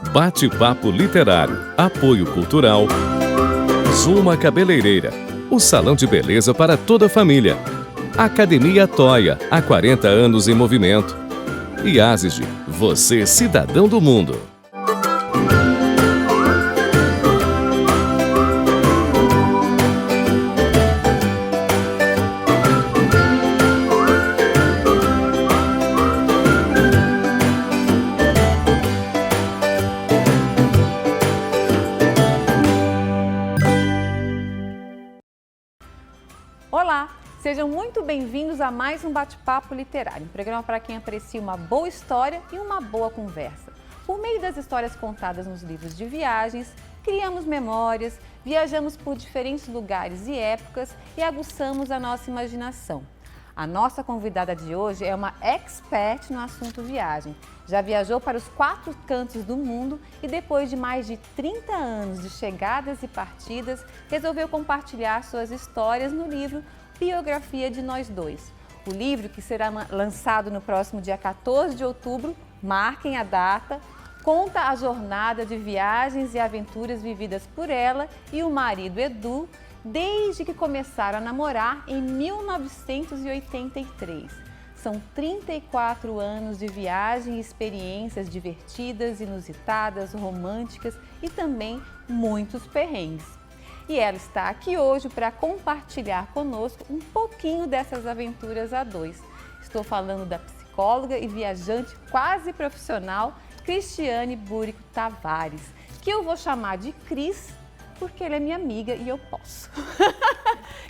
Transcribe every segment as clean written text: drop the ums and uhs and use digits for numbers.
Bate-papo literário, apoio cultural, Zuma Cabeleireira, o salão de beleza para toda a família. Academia Toia, há 40 anos em movimento. E Asig, você cidadão do mundo. Olá, sejam muito bem-vindos a mais um Bate-Papo Literário, um programa para quem aprecia uma boa história e uma boa conversa. Por meio das histórias contadas nos livros de viagens, criamos memórias, viajamos por diferentes lugares e épocas e aguçamos a nossa imaginação. A nossa convidada de hoje é uma expert no assunto viagem. Já viajou para os 4 cantos do mundo e depois de mais de 30 anos de chegadas e partidas, resolveu compartilhar suas histórias no livro Biografia de Nós Dois. O livro, que será lançado no próximo dia 14 de outubro, marquem a data, conta a jornada de viagens e aventuras vividas por ela e o marido Edu, desde que começaram a namorar em 1983. São 34 anos de viagem e experiências divertidas, inusitadas, românticas e também muitos perrengues. E ela está aqui hoje para compartilhar conosco um pouquinho dessas aventuras a dois. Estou falando da psicóloga e viajante quase profissional Cristiane Búrico Tavares, que eu vou chamar de Cris, porque ela é minha amiga e eu posso.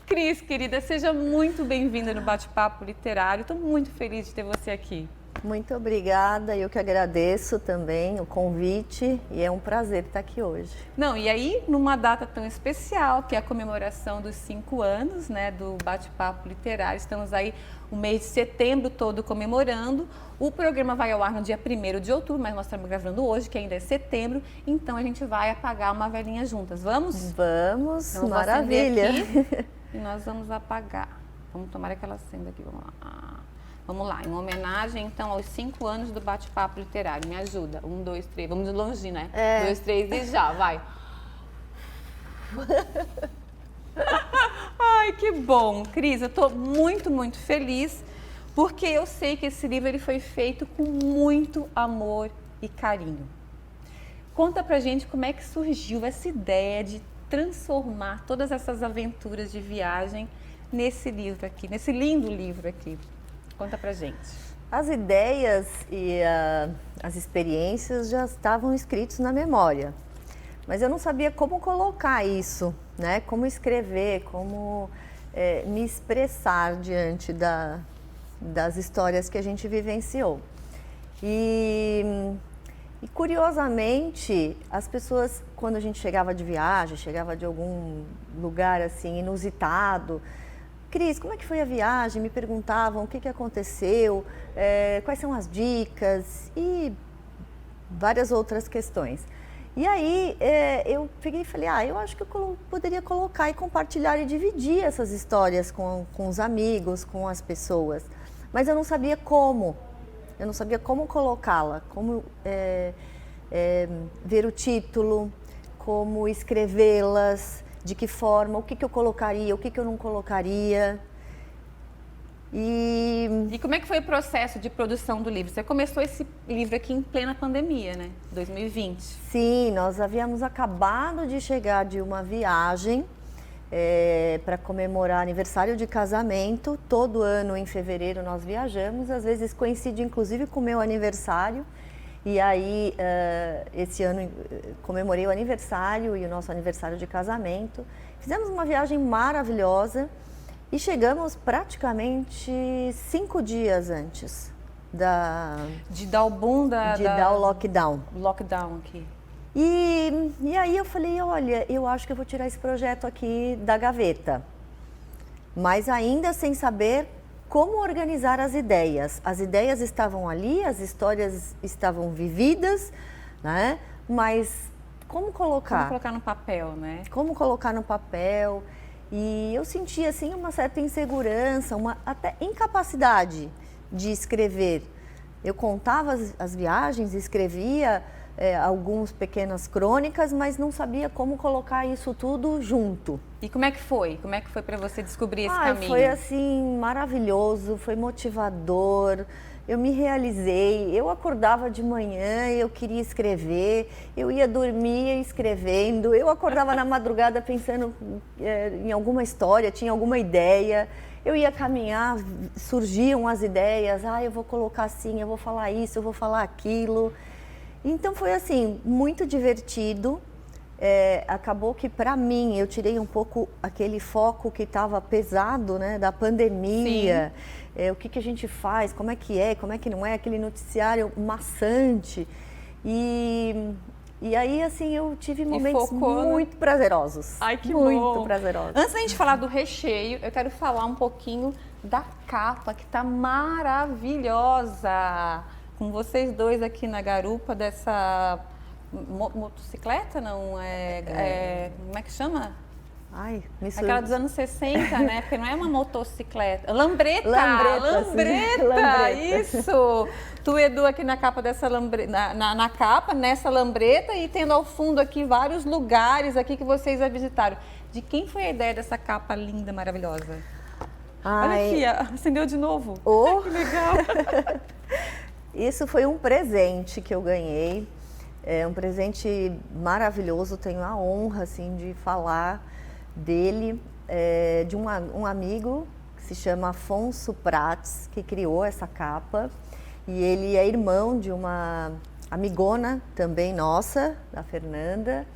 Cris, querida, seja muito bem-vinda no Bate-Papo Literário. Estou muito feliz de ter você aqui. Muito obrigada, eu que agradeço também o convite e é um prazer estar aqui hoje. Não, e aí, numa data tão especial, que é a comemoração dos 5 anos, né, do Bate-Papo Literário, estamos aí o mês de setembro todo comemorando. O programa vai ao ar no dia 1º de outubro, mas nós estamos gravando hoje, que ainda é setembro, então a gente vai apagar uma velinha juntas. Vamos? Vamos, então, maravilha! Aqui, e nós vamos apagar. Vamos tomar aquela acenda aqui, vamos lá. Vamos lá, em homenagem, então, aos 5 anos do Bate-Papo Literário. Me ajuda. 1, 2, 3. Vamos de longe, né? 2, 3 e já, vai. Ai, que bom. Cris, eu tô muito feliz, porque eu sei que esse livro ele foi feito com muito amor e carinho. Conta pra gente como é que surgiu essa ideia de transformar todas essas aventuras de viagem nesse livro aqui, nesse lindo livro aqui. Conta pra gente. As ideias e as experiências já estavam escritos na memória, mas eu não sabia como colocar isso, né? Como escrever, como me expressar diante das histórias que a gente vivenciou. E curiosamente, as pessoas, quando a gente chegava de viagem, chegava de algum lugar assim inusitado, Cris, como é que foi a viagem? Me perguntavam o que aconteceu, quais são as dicas e várias outras questões. E aí eu peguei e falei, eu acho que eu poderia colocar e compartilhar e dividir essas histórias com os amigos, com as pessoas. Mas eu não sabia como, colocá-la, como ver o título, como escrevê-las, de que forma, o que eu colocaria, o que eu não colocaria. E como é que foi o processo de produção do livro? Você começou esse livro aqui em plena pandemia, né? 2020. Sim, nós havíamos acabado de chegar de uma viagem para comemorar aniversário de casamento. Todo ano em fevereiro nós viajamos, às vezes coincide inclusive com o meu aniversário. E aí, esse ano comemorei o aniversário e o nosso aniversário de casamento. Fizemos uma viagem maravilhosa e chegamos praticamente 5 dias antes de dar o boom dar o lockdown. Lockdown aqui. E aí eu falei, olha, eu acho que eu vou tirar esse projeto aqui da gaveta. Mas ainda sem saber como organizar as ideias. As ideias estavam ali, as histórias estavam vividas, né? Mas como colocar? Como colocar no papel, né? Como colocar no papel. E eu sentia, assim, uma certa insegurança, uma até incapacidade de escrever. Eu contava as viagens, escrevia algumas pequenas crônicas, mas não sabia como colocar isso tudo junto. E como é que foi? Como é que foi para você descobrir esse caminho? Foi assim, maravilhoso, foi motivador. Eu me realizei, eu acordava de manhã e eu queria escrever, eu ia dormir escrevendo, eu acordava na madrugada pensando em alguma história, tinha alguma ideia, eu ia caminhar, surgiam as ideias, eu vou colocar assim, eu vou falar isso, eu vou falar aquilo. Então foi assim, muito divertido. Acabou que para mim eu tirei um pouco aquele foco que estava pesado, né, da pandemia. O que a gente faz, como é que não é, aquele noticiário maçante. E aí, assim, eu tive momentos muito prazerosos. Ai, que muito bom. prazerosos. Antes da gente falar do recheio, eu quero falar um pouquinho da capa, que está maravilhosa. Com vocês dois aqui na garupa dessa motocicleta, não? Como é que chama? Ai, me Aquela dos anos 60, né? Porque não é uma motocicleta. Lambreta! Isso! Tu, Edu, aqui na capa dessa lambreta, nessa lambreta, e tendo ao fundo aqui vários lugares aqui que vocês já visitaram. De quem foi a ideia dessa capa linda, maravilhosa? Olha aqui, acendeu de novo. Que legal! Isso foi um presente que eu ganhei. É um presente maravilhoso, tenho a honra, assim, de falar dele, de um amigo que se chama Afonso Prates, que criou essa capa, e ele é irmão de uma amigona também nossa, da Fernanda,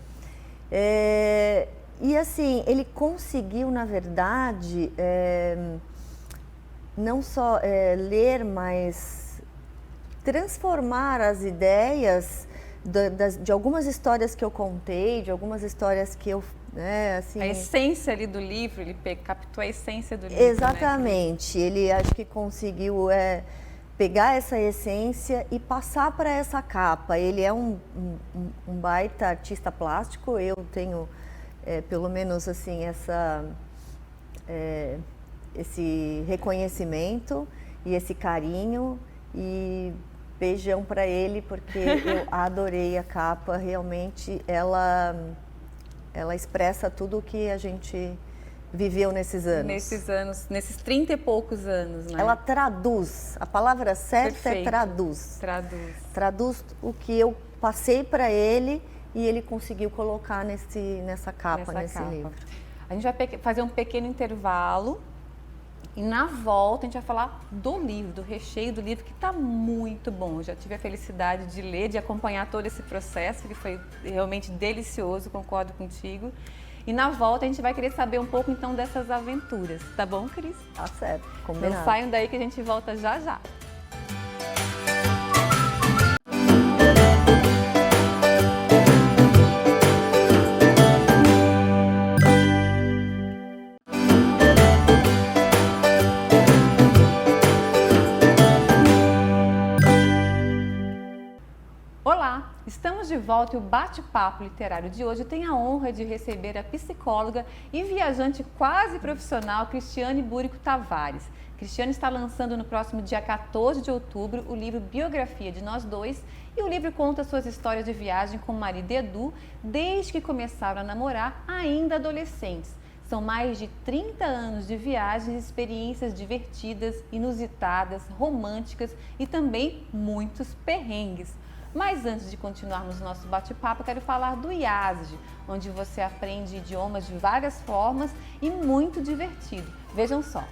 e assim, ele conseguiu, na verdade, não só ler, mas transformar as ideias de algumas histórias que eu contei, de algumas histórias que eu... assim, a essência ali do livro, ele captou a essência do livro. Exatamente, né? Ele acho que conseguiu pegar essa essência e passar para essa capa. Ele é um baita artista plástico, eu tenho pelo menos assim esse reconhecimento e esse carinho, e beijão para ele, porque eu adorei a capa, realmente ela expressa tudo o que a gente viveu nesses anos. Nesses 30 e poucos anos, né? Ela traduz, a palavra certa é traduz. Traduz o que eu passei para ele e ele conseguiu colocar nessa capa, nesse livro. A gente vai fazer um pequeno intervalo e na volta a gente vai falar do livro, do recheio do livro, que está muito bom. Eu já tive a felicidade de ler, de acompanhar todo esse processo, que foi realmente delicioso, concordo contigo. E na volta a gente vai querer saber um pouco então dessas aventuras, tá bom, Cris? Tá certo, combinado. Não saiam daí que a gente volta já já. Olá, estamos de volta e o bate-papo literário de hoje tem a honra de receber a psicóloga e viajante quase profissional Cristiane Búrico Tavares. Cristiane está lançando no próximo dia 14 de outubro o livro Biografia de Nós Dois, e o livro conta suas histórias de viagem com o marido Edu desde que começaram a namorar ainda adolescentes. São mais de 30 anos de viagens e experiências divertidas, inusitadas, românticas e também muitos perrengues. Mas antes de continuarmos nosso bate-papo, eu quero falar do IASG, onde você aprende idiomas de várias formas e muito divertido. Vejam só.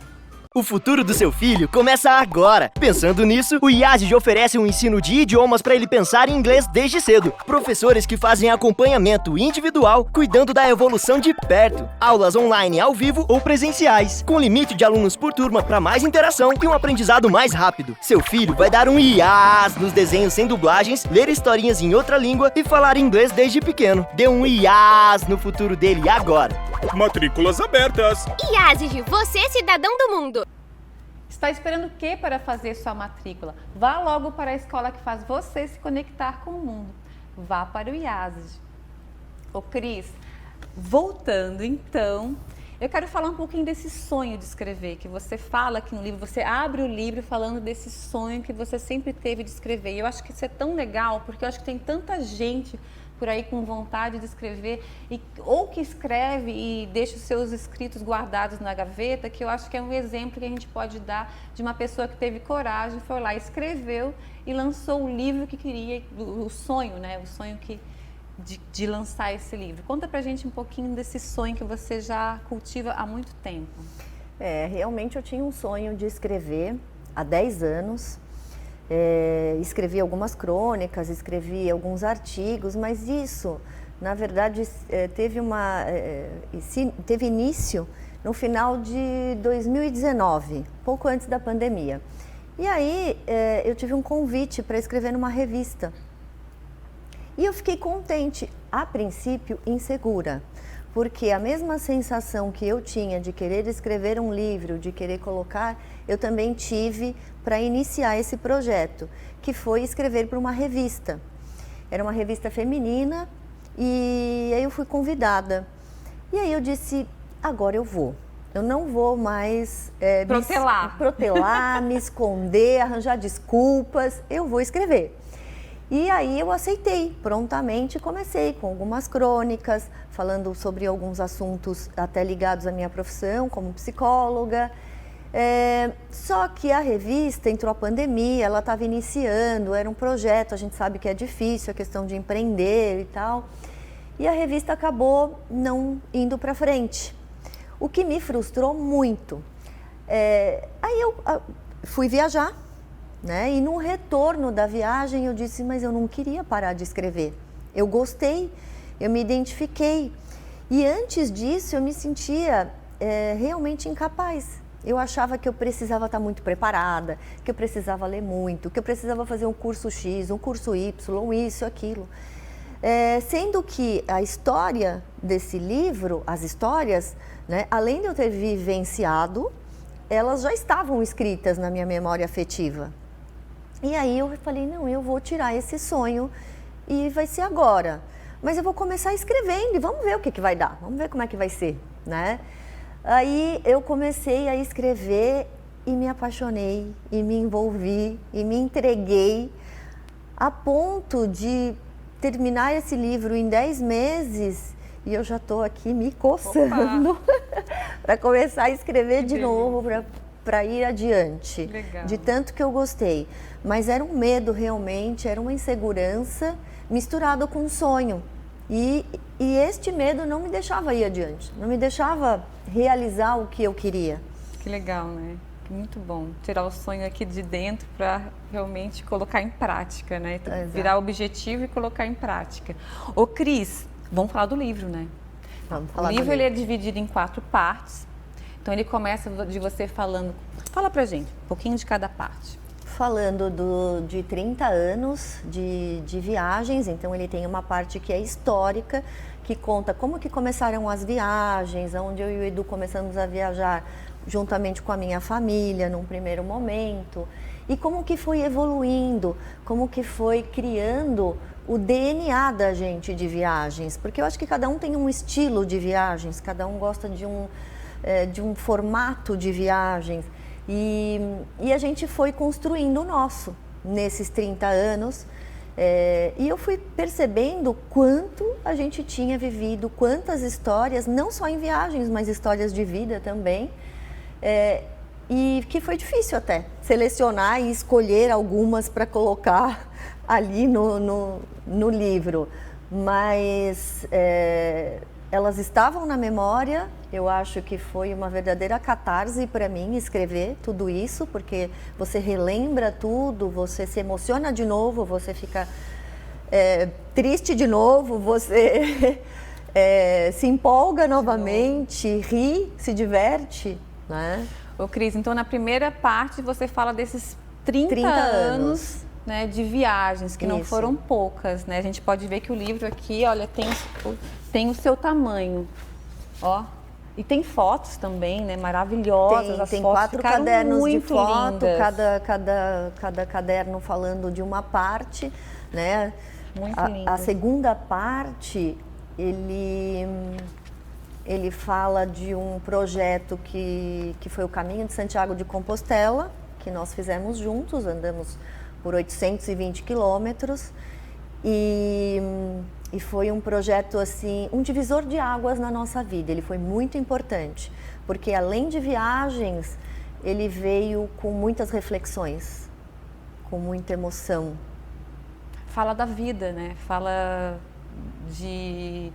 O futuro do seu filho começa agora. Pensando nisso, o IASG oferece um ensino de idiomas para ele pensar em inglês desde cedo. Professores que fazem acompanhamento individual, cuidando da evolução de perto. Aulas online ao vivo ou presenciais, com limite de alunos por turma para mais interação e um aprendizado mais rápido. Seu filho vai dar um IAS nos desenhos sem dublagens, ler historinhas em outra língua e falar inglês desde pequeno. Dê um IAS no futuro dele agora. Matrículas abertas. IASG, você é cidadão do mundo. Está esperando o que para fazer sua matrícula? Vá logo para a escola que faz você se conectar com o mundo. Vá para o IASG. Ô Cris, voltando então, Eu quero falar um pouquinho desse sonho de escrever, que você fala aqui no livro, você abre o livro falando desse sonho que você sempre teve de escrever. E eu acho que isso é tão legal, porque eu acho que tem tanta gente por aí com vontade de escrever, ou que escreve e deixa os seus escritos guardados na gaveta, que eu acho que é um exemplo que a gente pode dar de uma pessoa que teve coragem, foi lá, escreveu e lançou o livro que queria, o sonho, né? O sonho de lançar esse livro. Conta pra gente um pouquinho desse sonho que você já cultiva há muito tempo. Realmente eu tinha um sonho de escrever há 10 anos. Escrevi algumas crônicas, escrevi alguns artigos, mas isso, na verdade, teve início no final de 2019, pouco antes da pandemia. E aí eu tive um convite para escrever numa revista. E eu fiquei contente, a princípio insegura, porque a mesma sensação que eu tinha de querer escrever um livro, de querer colocar, eu também tive para iniciar esse projeto, que foi escrever para uma revista. Era uma revista feminina e aí eu fui convidada. E aí eu disse, agora eu vou. Eu não vou mais protelar, me esconder, arranjar desculpas, eu vou escrever. E aí eu aceitei prontamente e comecei com algumas crônicas, falando sobre alguns assuntos até ligados à minha profissão como psicóloga. Só que a revista entrou a pandemia, ela estava iniciando, era um projeto, a gente sabe que é difícil, a questão de empreender e tal. E a revista acabou não indo para frente, o que me frustrou muito. Aí eu fui viajar. E no retorno da viagem eu disse, mas eu não queria parar de escrever. Eu gostei, eu me identifiquei. E antes disso eu me sentia realmente incapaz. Eu achava que eu precisava estar muito preparada, que eu precisava ler muito, que eu precisava fazer um curso X, um curso Y, isso, aquilo. Sendo que a história desse livro, as histórias, além de eu ter vivenciado, elas já estavam escritas na minha memória afetiva. E aí eu falei, não, eu vou tirar esse sonho e vai ser agora. Mas eu vou começar escrevendo e vamos ver o que vai dar, vamos ver como é que vai ser, Aí eu comecei a escrever e me apaixonei, e me envolvi, e me entreguei, a ponto de terminar esse livro em 10 meses e eu já estou aqui me coçando para começar a escrever de novo, para ir adiante. Legal. De tanto que eu gostei. Mas era um medo realmente, era uma insegurança misturado com um sonho. E este medo não me deixava ir adiante, não me deixava realizar o que eu queria. Que legal, né? Muito bom. Tirar o sonho aqui de dentro para realmente colocar em prática, Virar objetivo e colocar em prática. Ô Cris, vamos falar do livro, Vamos falar do livro. livro. Ele é dividido em 4 partes. Então ele começa de você falando, fala pra gente, um pouquinho de cada parte. Falando de 30 anos de viagens, então ele tem uma parte que é histórica, que conta como que começaram as viagens, onde eu e o Edu começamos a viajar juntamente com a minha família num primeiro momento, e como que foi evoluindo, como que foi criando o DNA da gente de viagens, porque eu acho que cada um tem um estilo de viagens, cada um gosta de um formato de viagens. E a gente foi construindo o nosso nesses 30 anos. E eu fui percebendo quanto a gente tinha vivido, quantas histórias, não só em viagens, mas histórias de vida também. E que foi difícil até selecionar e escolher algumas para colocar ali no livro. Mas elas estavam na memória. Eu acho que foi uma verdadeira catarse para mim escrever tudo isso, porque você relembra tudo, você se emociona de novo, você fica triste de novo, você se empolga novamente, ri, se diverte, Ô Cris, então na primeira parte você fala desses 30 anos de viagens, que não Isso. foram poucas, A gente pode ver que o livro aqui, olha, tem o seu tamanho, ó. E tem fotos também, maravilhosas. As tem fotos 4 ficaram cadernos muito de foto, lindas. cada caderno falando de uma parte, Muito A lindas. segunda parte, ele ele fala de um projeto que foi o Caminho de Santiago de Compostela, que nós fizemos juntos, andamos por 820 quilômetros. E foi um projeto, assim, um divisor de águas na nossa vida. Ele foi muito importante, porque além de viagens, ele veio com muitas reflexões, com muita emoção. Fala da vida, né? Fala de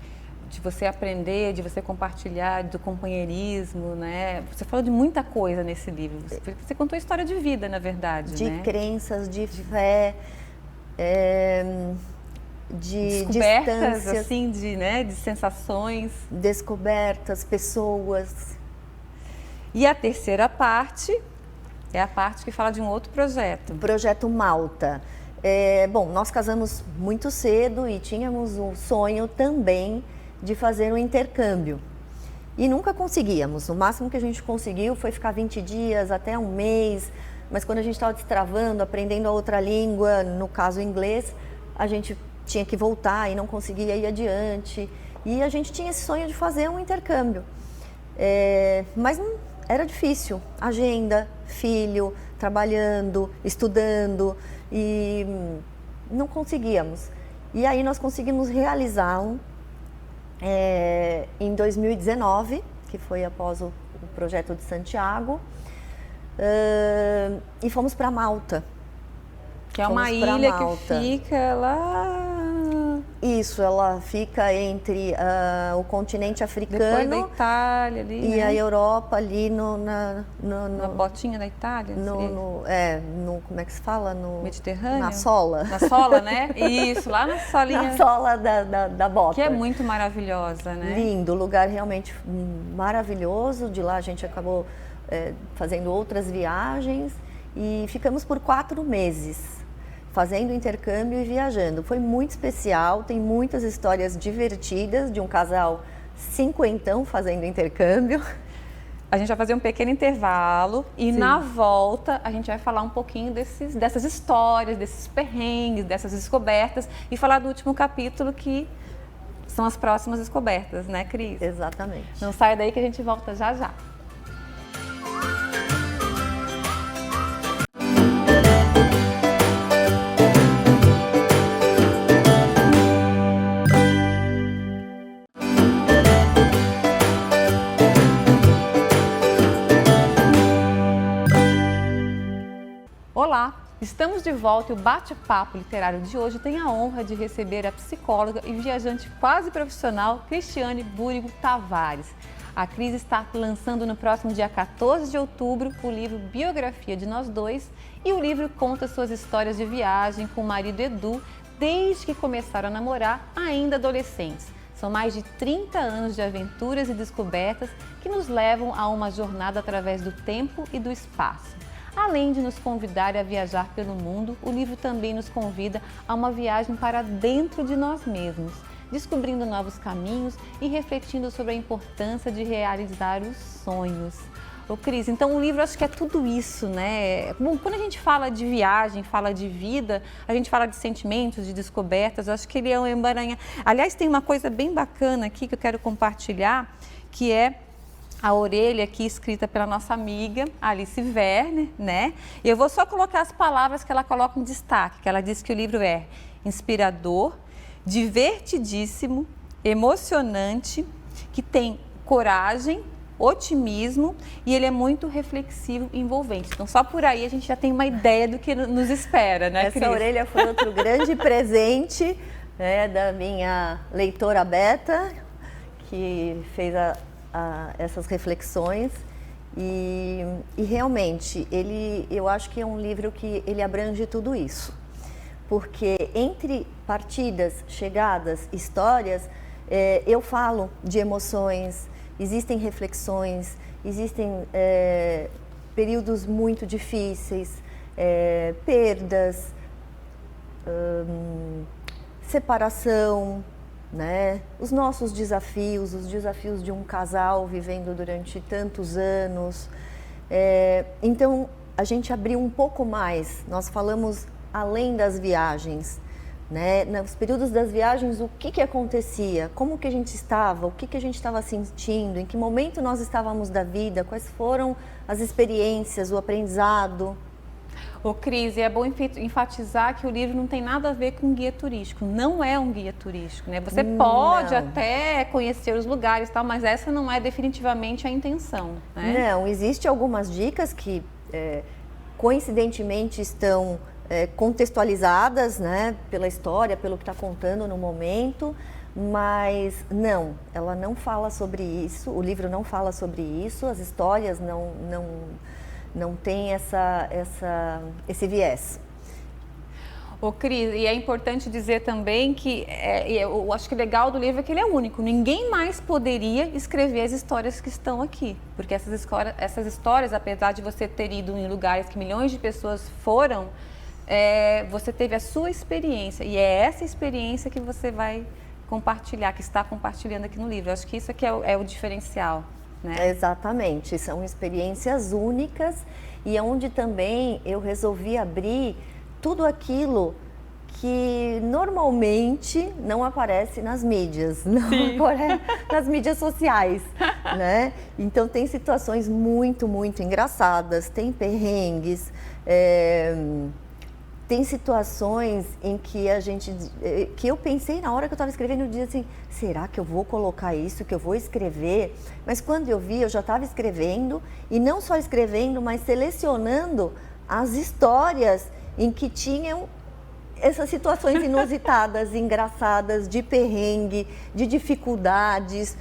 você aprender, de você compartilhar, do companheirismo, né? Você falou de muita coisa nesse livro. Você contou a história de vida, na verdade, de né? Crenças, de fé, de descobertas, distâncias, assim, de sensações. descobertas, pessoas. E a terceira parte é a parte que fala de um outro projeto. Projeto Malta. Bom, nós casamos muito cedo e tínhamos um sonho também de fazer um intercâmbio. E nunca conseguíamos. O máximo que a gente conseguiu foi ficar 20 dias, até um mês. Mas quando a gente estava destravando, aprendendo a outra língua, no caso o inglês, a gente tinha que voltar e não conseguia ir adiante. E a gente tinha esse sonho de fazer um intercâmbio. Mas não, era difícil. Agenda, filho, trabalhando, estudando, e não conseguíamos. E aí nós conseguimos realizá-lo em 2019, que foi após o projeto de Santiago, e fomos para Malta. Que é uma ilha que fica lá... Isso, ela fica entre o continente africano... Depois da Itália ali, e né? a Europa ali na botinha da Itália? como é que se fala? No Mediterrâneo? Na sola. Na sola, né? Isso, lá na solinha. Na sola da bota. Que é muito maravilhosa, né? Lindo, lugar realmente maravilhoso. De lá a gente acabou fazendo outras viagens e ficamos por 4 meses. Fazendo intercâmbio e viajando. Foi muito especial, tem muitas histórias divertidas de um casal cinquentão fazendo intercâmbio. A gente vai fazer um pequeno intervalo e na volta a gente vai falar um pouquinho dessas histórias, desses perrengues, dessas descobertas e falar do último capítulo que são as próximas descobertas, né, Cris? Exatamente. Não saia daí que a gente volta já já. Olá, estamos de volta e o bate-papo literário de hoje tem a honra de receber a psicóloga e viajante quase profissional Cristiane Búrigo Tavares. A Cris está lançando no próximo dia 14 de outubro o livro Biografia de Nós Dois e o livro conta suas histórias de viagem com o marido Edu desde que começaram a namorar ainda adolescentes. São mais de 30 anos de aventuras e descobertas que nos levam a uma jornada através do tempo e do espaço. Além de nos convidar a viajar pelo mundo, o livro também nos convida a uma viagem para dentro de nós mesmos, descobrindo novos caminhos e refletindo sobre a importância de realizar os sonhos. Ô Cris, então o livro acho que é tudo isso, né? Bom, quando a gente fala de viagem, fala de vida, a gente fala de sentimentos, de descobertas, eu acho que ele é um emaranhado. Aliás, tem uma coisa bem bacana aqui que eu quero compartilhar, que é a orelha aqui escrita pela nossa amiga Alice Werner, né? E eu vou só colocar as palavras que ela coloca em destaque, que ela diz que o livro é inspirador, divertidíssimo, emocionante, que tem coragem, otimismo e ele é muito reflexivo e envolvente. Então só por aí a gente já tem uma ideia do que nos espera, né, Cris? Essa orelha foi outro grande presente, né, da minha leitora Beta, que fez essas reflexões e realmente eu acho que é um livro que ele abrange tudo isso, porque entre partidas, chegadas, histórias, eu falo de emoções, existem reflexões, existem períodos muito difíceis, perdas, separação, né? Os nossos desafios, os desafios de um casal vivendo durante tantos anos. Então, a gente abriu um pouco mais, nós falamos além das viagens, né? Nos períodos das viagens, o que acontecia? Como que a gente estava? O que a gente estava sentindo? Em que momento nós estávamos da vida? Quais foram as experiências, o aprendizado? Ô Cris, e é bom enfatizar que o livro não tem nada a ver com guia turístico, não é um guia turístico, né? Você pode até conhecer os lugares e tal, mas essa não é definitivamente a intenção, né? Não, existem algumas dicas que coincidentemente estão contextualizadas, né, pela história, pelo que está contando no momento, mas não, ela não fala sobre isso, o livro não fala sobre isso, as histórias não têm esse viés. Ô Cris, e é importante dizer também que eu acho que o legal do livro é que ele é único. Ninguém mais poderia escrever as histórias que estão aqui. Porque essas histórias, apesar de você ter ido em lugares que milhões de pessoas foram, você teve a sua experiência. E é essa experiência que você vai compartilhar, que está compartilhando aqui no livro. Eu acho que isso aqui é o diferencial, né? Exatamente, são experiências únicas e onde também eu resolvi abrir tudo aquilo que normalmente não aparece nas mídias, não aparece nas mídias sociais, né? Então tem situações muito, muito engraçadas, tem perrengues, tem situações em que que eu pensei na hora que eu estava escrevendo, eu dizia assim, será que eu vou colocar isso, que eu vou escrever? Mas quando eu vi, eu já estava escrevendo, e não só escrevendo, mas selecionando as histórias em que tinham essas situações inusitadas, engraçadas, de perrengue, de dificuldades,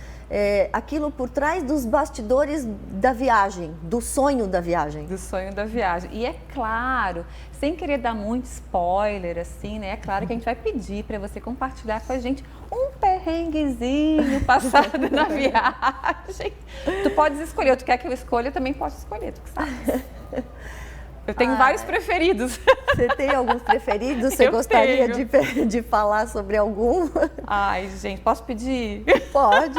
aquilo por trás dos bastidores da viagem, do sonho da viagem. Do sonho da viagem. E é claro, sem querer dar muito spoiler, assim, né? É claro que a gente vai pedir para você compartilhar com a gente um perrenguezinho passado na viagem. Tu podes escolher, tu quer que eu escolha, eu também posso escolher, tu que sabe. Eu tenho vários preferidos. Você tem alguns preferidos? Você gostaria de falar sobre algum? Ai, gente, posso pedir? Pode.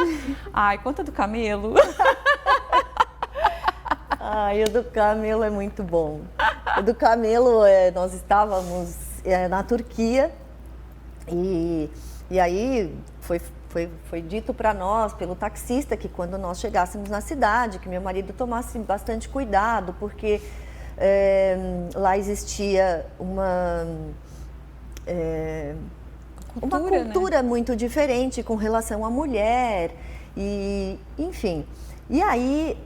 Ai, conta do camelo. Ai, o do camelo é muito bom. O do camelo, nós estávamos na Turquia e aí foi dito para nós, pelo taxista, que quando nós chegássemos na cidade, que meu marido tomasse bastante cuidado, porque lá existia uma cultura, né, muito diferente com relação à mulher, e enfim. E aí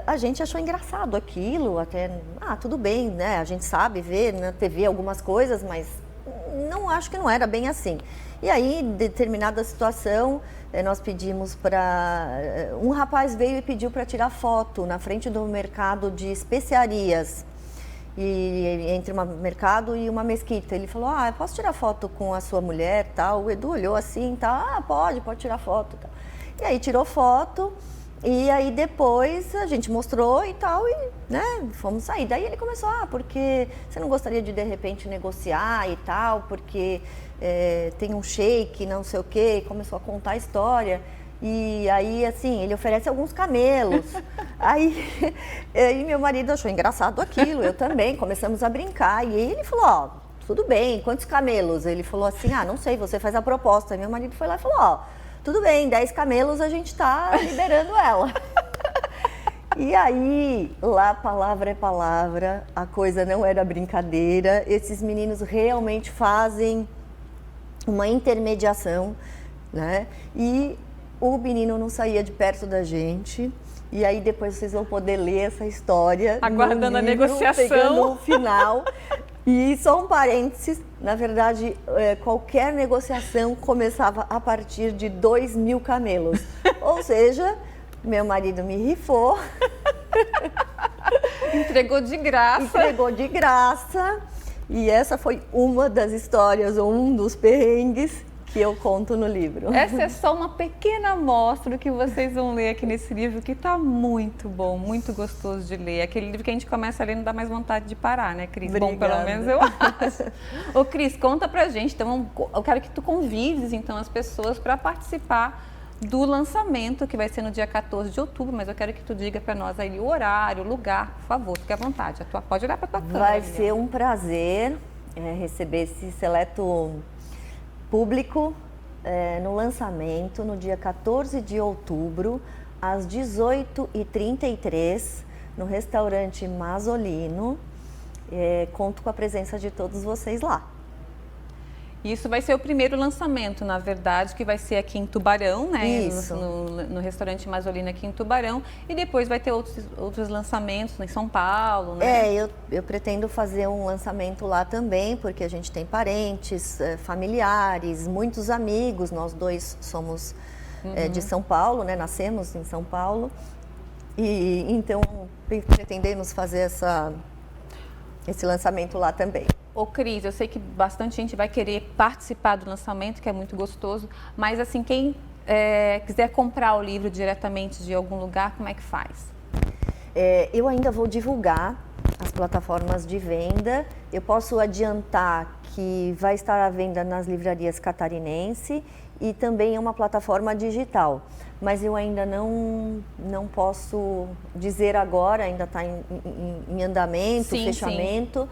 a gente achou engraçado aquilo, até, tudo bem, né? A gente sabe ver na TV algumas coisas, mas acho que não era bem assim. E aí, em determinada situação, nós pedimos um rapaz veio e pediu para tirar foto na frente do mercado de especiarias, entre um mercado e uma mesquita. Ele falou, eu posso tirar foto com a sua mulher, tal? O Edu olhou assim, tal, pode tirar foto, tal. E aí tirou foto, e aí depois a gente mostrou e tal, e né, fomos sair. Daí ele começou, porque você não gostaria de repente negociar e tal, porque tem um shake, não sei o quê, e começou a contar a história. E aí, assim, ele oferece alguns camelos. Aí meu marido achou engraçado aquilo, eu também, começamos a brincar. E ele falou, tudo bem, quantos camelos? Ele falou assim, não sei, você faz a proposta. Aí meu marido foi lá e falou, tudo bem, 10 camelos a gente tá liberando ela. E aí, lá palavra é palavra, a coisa não era brincadeira. Esses meninos realmente fazem uma intermediação, né? E o menino não saía de perto da gente. E aí depois vocês vão poder ler essa história. Aguardando a negociação. Pegando o final. E só um parênteses, na verdade, qualquer negociação começava a partir de 2.000 camelos. Ou seja, meu marido me rifou. Entregou de graça. Entregou de graça. E essa foi uma das histórias, ou um dos perrengues que eu conto no livro. Essa é só uma pequena amostra do que vocês vão ler aqui nesse livro, que está muito bom, muito gostoso de ler. Aquele livro que a gente começa a ler não dá mais vontade de parar, né, Cris? Obrigada. Bom, pelo menos eu acho. Ô, Cris, conta pra gente. Então, eu quero que tu convides, então, as pessoas para participar do lançamento, que vai ser no dia 14 de outubro, mas eu quero que tu diga para nós aí o horário, o lugar, por favor, fique à vontade. Pode olhar para tua câmera. Vai ser um prazer receber esse seleto Público no lançamento, no dia 14 de outubro, às 18h33, no restaurante Masolino. Conto com a presença de todos vocês lá. Isso vai ser o primeiro lançamento, na verdade, que vai ser aqui em Tubarão, né? Isso. No restaurante Masolino aqui em Tubarão. E depois vai ter outros lançamentos em São Paulo, né? Eu pretendo fazer um lançamento lá também, porque a gente tem parentes, familiares, muitos amigos. Nós dois somos de São Paulo, né? Nascemos em São Paulo. E então pretendemos fazer esse lançamento lá também. Ô Cris, eu sei que bastante gente vai querer participar do lançamento, que é muito gostoso, mas assim, quem quiser comprar o livro diretamente de algum lugar, como é que faz? Eu ainda vou divulgar as plataformas de venda. Eu posso adiantar que vai estar à venda nas livrarias catarinense e também é uma plataforma digital. Mas eu ainda não posso dizer agora, ainda está em andamento, fechamento. Sim.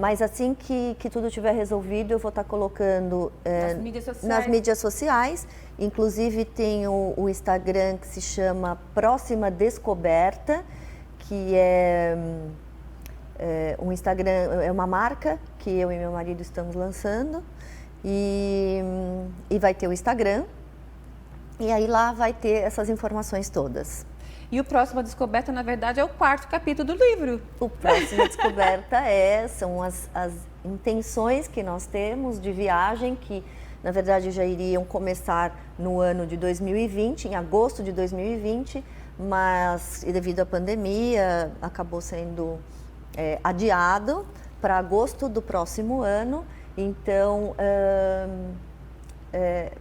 Mas assim que tudo estiver resolvido, eu vou estar colocando nas mídias sociais. Inclusive tem o Instagram que se chama Próxima Descoberta, que é um Instagram, é uma marca que eu e meu marido estamos lançando. E vai ter o Instagram. E aí lá vai ter essas informações todas. E o Próxima Descoberta, na verdade, é o 4º capítulo do livro. O Próxima Descoberta são as intenções que nós temos de viagem, que na verdade já iriam começar no ano de 2020, em agosto de 2020, mas devido à pandemia acabou sendo adiado para agosto do próximo ano. Então,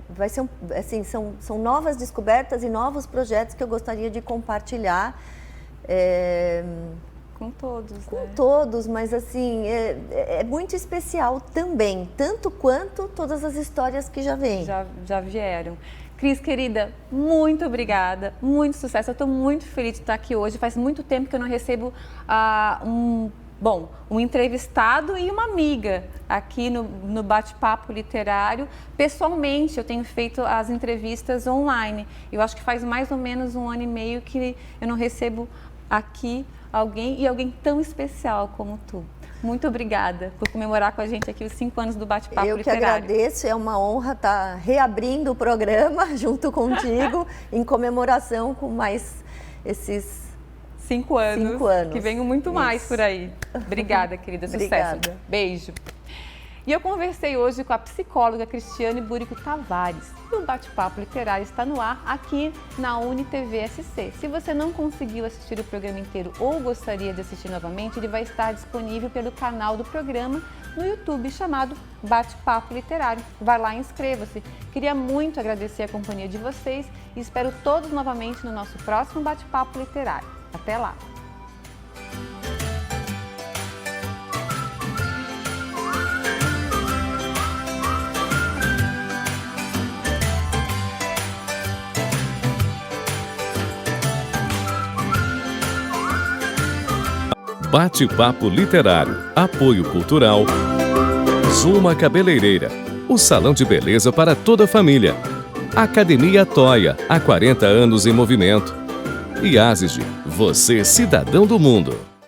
vai ser assim, são novas descobertas e novos projetos que eu gostaria de compartilhar com todos, com todos, mas assim é muito especial também, tanto quanto todas as histórias que já vêm. Já vieram. Cris, querida, muito obrigada, muito sucesso. Eu estou muito feliz de estar aqui hoje. Faz muito tempo que eu não recebo um entrevistado e uma amiga aqui no Bate-Papo Literário. Pessoalmente, eu tenho feito as entrevistas online. Eu acho que faz mais ou menos 1 ano e meio que eu não recebo aqui alguém tão especial como tu. Muito obrigada por comemorar com a gente aqui os 5 anos do Bate-Papo Literário. Eu que agradeço, é uma honra estar reabrindo o programa junto contigo em comemoração com mais esses 5 anos. 5 anos. Que venham muito mais por aí. Obrigada, querida. Sucesso. Obrigada. Beijo. E eu conversei hoje com a psicóloga Cristiane Búrico Tavares. E o Bate-Papo Literário está no ar aqui na UniTV SC. Se você não conseguiu assistir o programa inteiro ou gostaria de assistir novamente, ele vai estar disponível pelo canal do programa no YouTube chamado Bate-Papo Literário. Vai lá e inscreva-se. Queria muito agradecer a companhia de vocês e espero todos novamente no nosso próximo Bate-Papo Literário. Até lá! Bate-Papo Literário. Apoio cultural. Zuma Cabeleireira. O salão de beleza para toda a família. Academia Toia. Há 40 anos em movimento. E Asis, você cidadão do mundo.